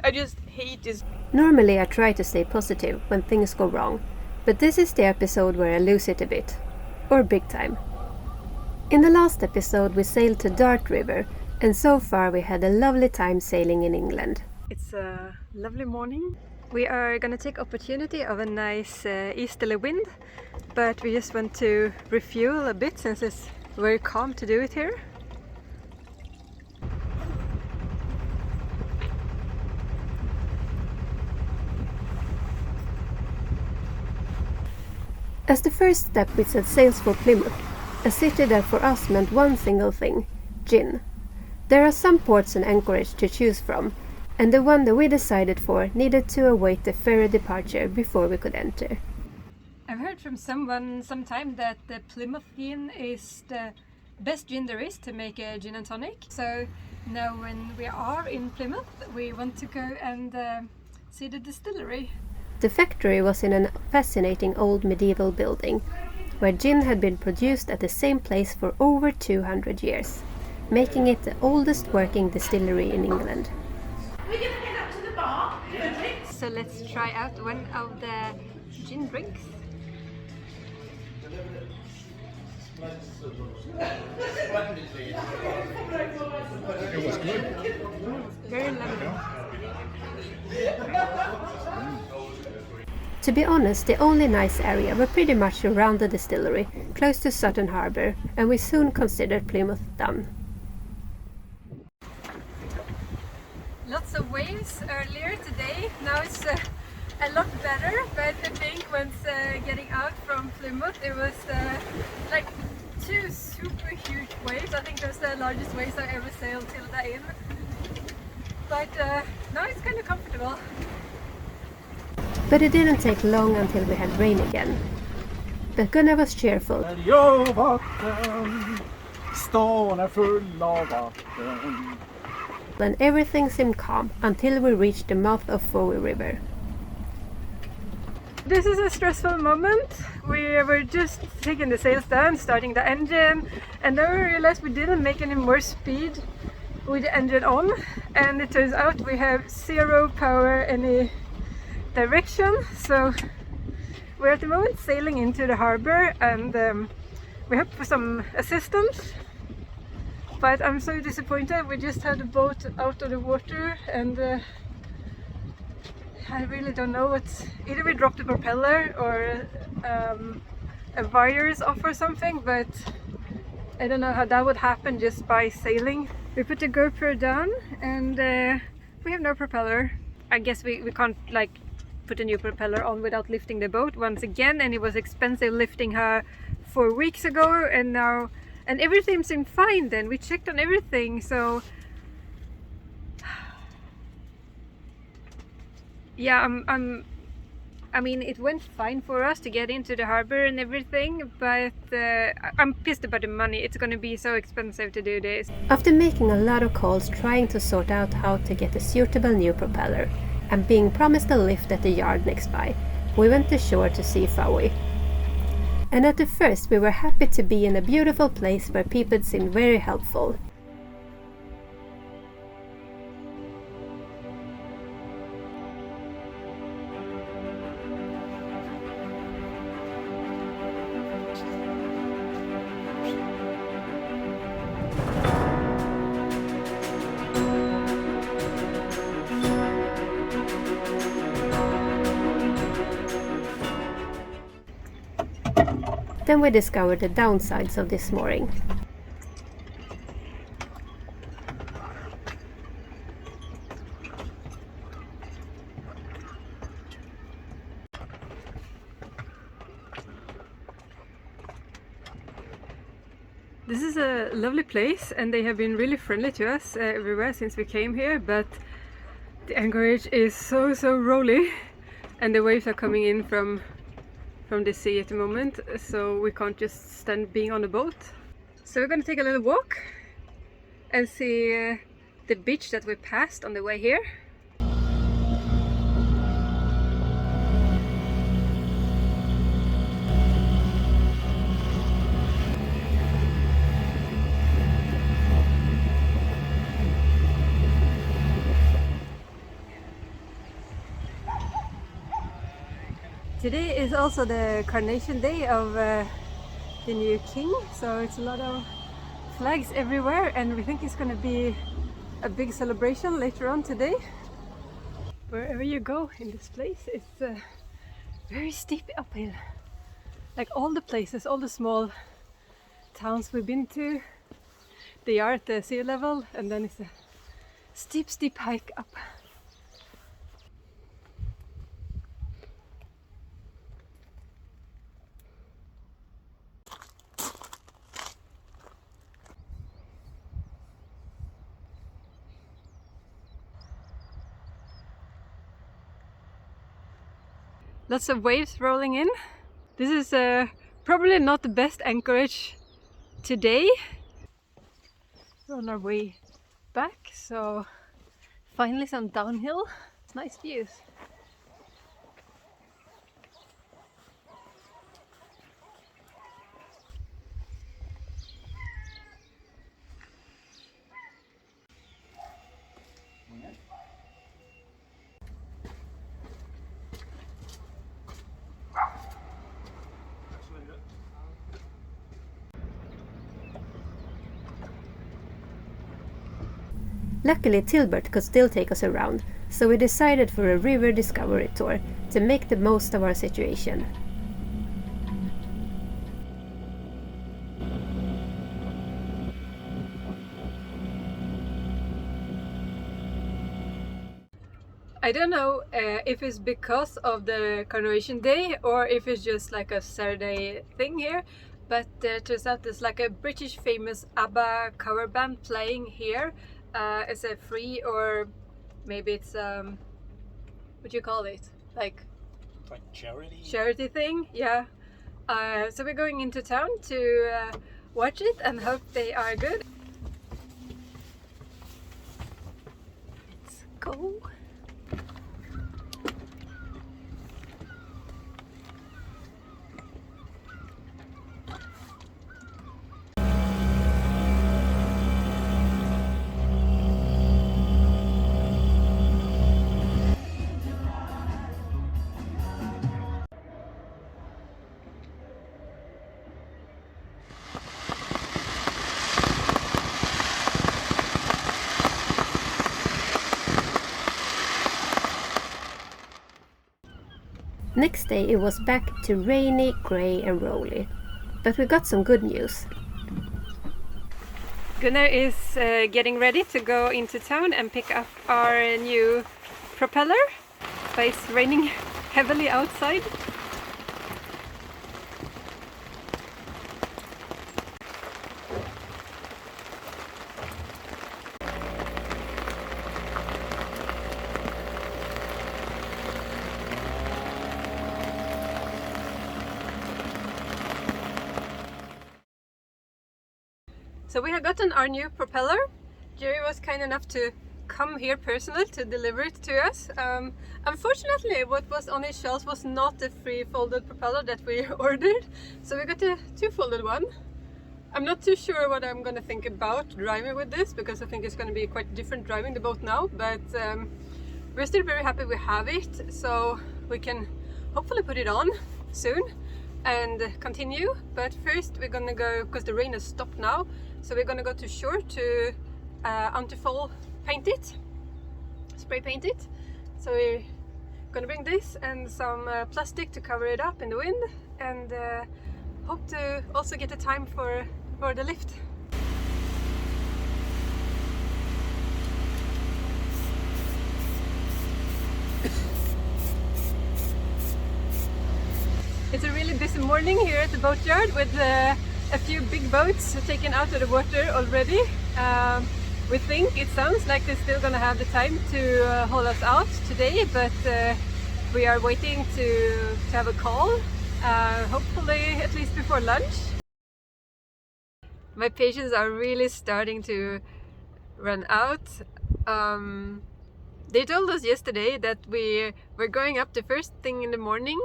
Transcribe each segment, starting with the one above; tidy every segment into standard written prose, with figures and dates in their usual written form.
I just hate this. Normally I try to stay positive when things go wrong, but this is the episode where I lose it a bit. Or big time. In the last episode we sailed to Dart River, and so far we had a lovely time sailing in England. It's a lovely morning. We are gonna take opportunity of a nice easterly wind, but we just want to refuel a bit since it's very calm to do it here. As the first step we set sails for Plymouth, a city that for us meant one single thing, gin. There are some ports and anchorage to choose from, and the one that we decided for needed to await the ferry departure before we could enter. I've heard from someone sometime that the Plymouth gin is the best gin there is to make a gin and tonic. So now when we are in Plymouth, we want to go and see the distillery. The factory was in a fascinating old medieval building, where gin had been produced at the same place for over 200 years, making it the oldest working distillery in England. We're going to head up to the bar for drinks. So let's try out one of the gin drinks. It was good. Very lovely. To be honest, the only nice area were pretty much around the distillery, close to Sutton Harbour, and we soon considered Plymouth done. Lots of waves earlier today. Now it's a lot better, but I think once getting out from Plymouth, it was like 2 super huge waves. I think those are the largest waves I ever sailed Tilda in. But now it's kind of comfortable. But it didn't take long until we had rain again. But Gunnar was cheerful. Vatten, stan är full av vatten. And everything seemed calm until we reached the mouth of Fowey River. This is a stressful moment. We were just taking the sails down, starting the engine, and then we realized we didn't make any more speed with the engine on, and it turns out we have zero power any direction, so we're at the moment sailing into the harbor, and we hope for some assistance. But I'm so disappointed. We just had the boat out of the water, and I really don't know what's... Either we dropped the propeller or a wire is off or something, but I don't know how that would happen just by sailing. We put the GoPro down, and we have no propeller. I guess we can't like put a new propeller on without lifting the boat once again, and it was expensive lifting her 4 weeks ago, and now... And everything seemed fine then. We checked on everything, so... Yeah, I mean, it went fine for us to get into the harbor and everything, but I'm pissed about the money. It's gonna be so expensive to do this. After making a lot of calls trying to sort out how to get a suitable new propeller, and being promised a lift at the yard next by, we went to shore to see Fowey. And at the first we were happy to be in a beautiful place where people seemed very helpful. Then we discovered the downsides of this mooring. This is a lovely place, and they have been really friendly to us everywhere since we came here, but the anchorage is so rolly, and the waves are coming in from the sea at the moment, so we can't just stand being on the boat. So we're gonna take a little walk and see the beach that we passed on the way here. Today is also the coronation day of the new king, so it's a lot of flags everywhere, and we think it's going to be a big celebration later on today. Wherever you go in this place, it's a very steep uphill. Like all the places, all the small towns we've been to, they are at the sea level, and then it's a steep hike up. Lots of waves rolling in. This is probably not the best anchorage today. We're on our way back, so finally some downhill. It's nice views. Luckily, Tilda could still take us around, so we decided for a river discovery tour to make the most of our situation. I don't know if it's because of the coronation day or if it's just like a Saturday thing here, but it turns out there's like a British famous ABBA cover band playing here. It's a free, or maybe it's what do you call it? Like charity? Charity thing, yeah. So we're going into town to watch it and hope they are good. Let's go. Next day it was back to rainy, grey and rolly. But we got some good news. Gunnar is getting ready to go into town and pick up our new propeller, but it's raining heavily outside. So we have gotten our new propeller. Jerry was kind enough to come here personally to deliver it to us. Unfortunately, what was on his shelves was not the free-folded propeller that we ordered, so we got a two-folded one. I'm not too sure what I'm going to think about driving with this, because I think it's going to be quite different driving the boat now, but we're still very happy we have it, so we can hopefully put it on soon and continue. But first we're gonna go, because the rain has stopped now, so we're gonna go to shore to anti-fall paint it, spray paint it. So we're gonna bring this and some plastic to cover it up in the wind, and hope to also get the time for the lift. It's a really busy morning here at the boatyard with a few big boats taken out of the water already. We think it sounds like they're still gonna have the time to haul us out today, but we are waiting to have a call, hopefully at least before lunch. My patience are really starting to run out. They told us yesterday that we were going up the first thing in the morning,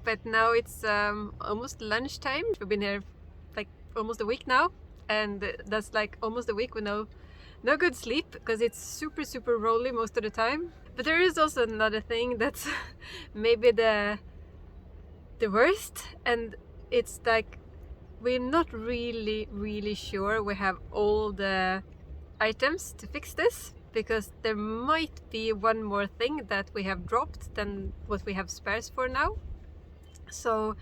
but now it's almost lunchtime. We've been here like almost a week now, and that's like almost a week with no good sleep, because it's super rolly most of the time. But there is also another thing, that's maybe the the worst, and it's like we're not really sure we have all the items to fix this, because there might be one more thing that we have dropped than what we have spares for now. So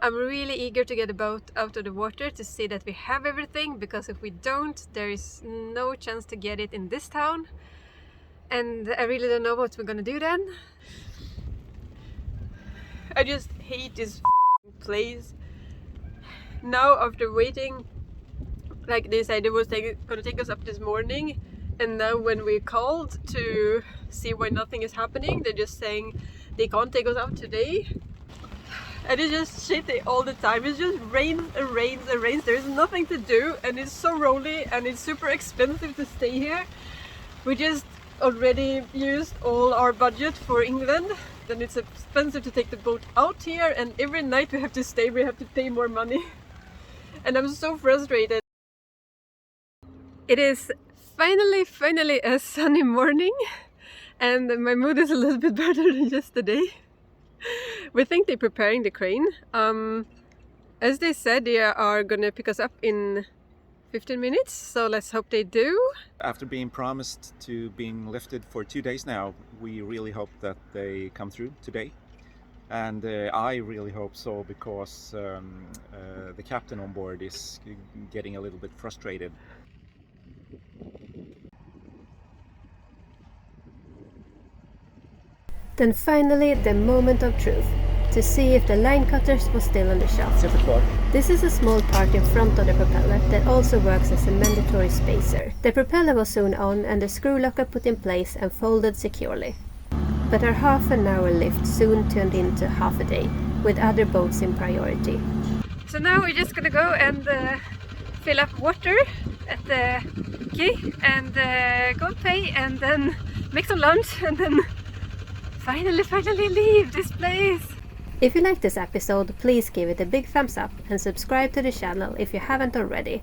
I'm really eager to get the boat out of the water to see that we have everything, because if we don't, there is no chance to get it in this town, and I really don't know what we're gonna do then. I just hate this place. Now, after waiting, like they said, it was gonna take us up this morning, and now when we called to see why nothing is happening, they're just saying they can't take us out today. And it's just shitty all the time. It just rains and rains and rains. There's nothing to do, and it's so rolly, and it's super expensive to stay here. We just already used all our budget for England, and it's expensive to take the boat out here, and every night we have to stay, we have to pay more money. And I'm so frustrated. It is finally a sunny morning, and my mood is a little bit better than yesterday. We think they're preparing the crane. As they said, they are gonna pick us up in 15 minutes, so let's hope they do. After being promised to being lifted for 2 days now, we really hope that they come through today. And I really hope so, because the captain on board is getting a little bit frustrated. Then finally, the moment of truth, to see if the line cutters was still on the shaft. This is a small part in front of the propeller that also works as a mandatory spacer. The propeller was soon on and the screw locker put in place and folded securely. But our half an hour lift soon turned into half a day, with other boats in priority. So now we're just gonna go and fill up water at the quay and go pay, and then make some lunch, and then finally leave this place. If you like this episode, please give it a big thumbs up and subscribe to the channel if you haven't already.